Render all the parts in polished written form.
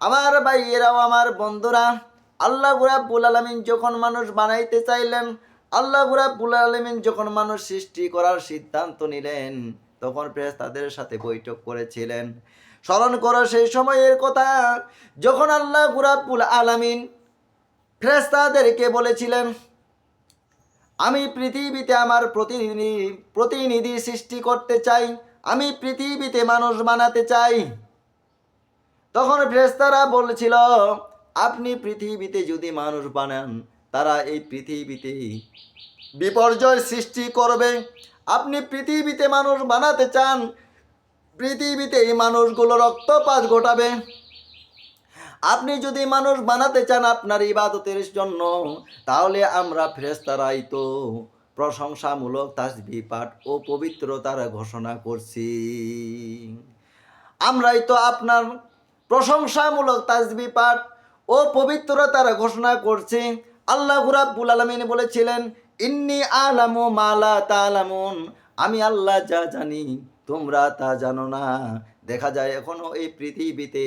আমার ভাইয়েরাও, আমার বন্ধুরা, আল্লাহ রাব্বুল আলামিন যখন মানুষ বানাইতে চাইলেন, আল্লাহ রাব্বুল আলামিন যখন মানুষ সৃষ্টি করার সিদ্ধান্ত নিলেন, তখন ফেরেশতাদের সাথে বৈঠক করেছিলেন। স্মরণ করো সেই সময়ের কথা, যখন আল্লাহ রাব্বুল আলামিন ফেরেশতাদেরকে বলেছিলেন, আমি পৃথিবীতে আমার প্রতিনিধি সৃষ্টি করতে চাই, আমি পৃথিবীতে মানুষ বানাতে চাই। তখন ফেরেশতারা বলেছিল, আপনি পৃথিবীতে যদি মানুষ বানান, তারা এই পৃথিবীতে বিপর্যয় সৃষ্টি করবে। আপনি পৃথিবীতে মানুষ বানাতে চান, পৃথিবীতে এই মানুষগুলো রক্তপাত ঘটাবে। আপনি যদি মানুষ বানাতে চান আপনার ইবাদতের জন্য, তাহলে আমরা ফেরেশতারাই তো প্রশংসামূলক তাসবিহ পাঠ ও পবিত্রতার ঘোষণা করছি। আমরাই তো আপনার প্রশংসামূলক তাসবিহ পাঠ ও পবিত্রতার ঘোষণা করছি। আল্লাহ রাব্বুল আলামিন বলেছিলেন, ইন্নী আলামু মা লা তা'লামুন, আমি আল্লাহ যা জানি তোমরা তা জানো না। দেখা যায় এখনো এই পৃথিবীতে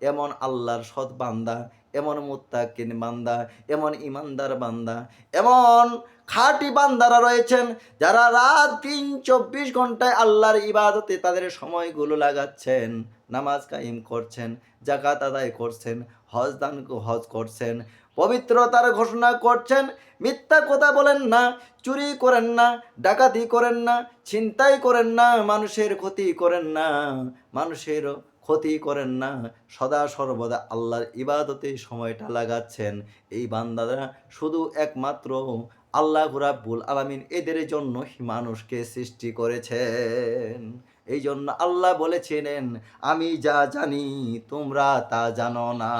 এমন আল্লাহর সৎ বান্দা, এমন মুত্তাকিন বান্দা, এমন ইমানদার বান্দা, এমন খাঁটি বান্দারা রয়েছেন, যারা রাত দিন 24 ঘন্টায় আল্লাহর ইবাদতে তাদের সময়গুলো লাগাচ্ছেন, নামাজ কায়েম করছেন, যাকাত আদায় করছেন, হজ করছেন, পবিত্রতার ঘোষণা করছেন, মিথ্যা কথা বলেন না, চুরি করেন না, ডাকাতি করেন না, ছিনতাই করেন না, মানুষের ক্ষতি করেন না, মানুষের ক্ষতি করেন না, সদা সর্বদা আল্লাহর ইবাদতে সময়টা লাগাচ্ছেন। এই বান্দারা শুধু একমাত্র আল্লাহ রাব্বুল আলামিন এদের জন্য মানুষকে সৃষ্টি করেছেন। এই জন্য আল্লাহ বলেছিলেন, আমি যা জানি তোমরা তা জানো না।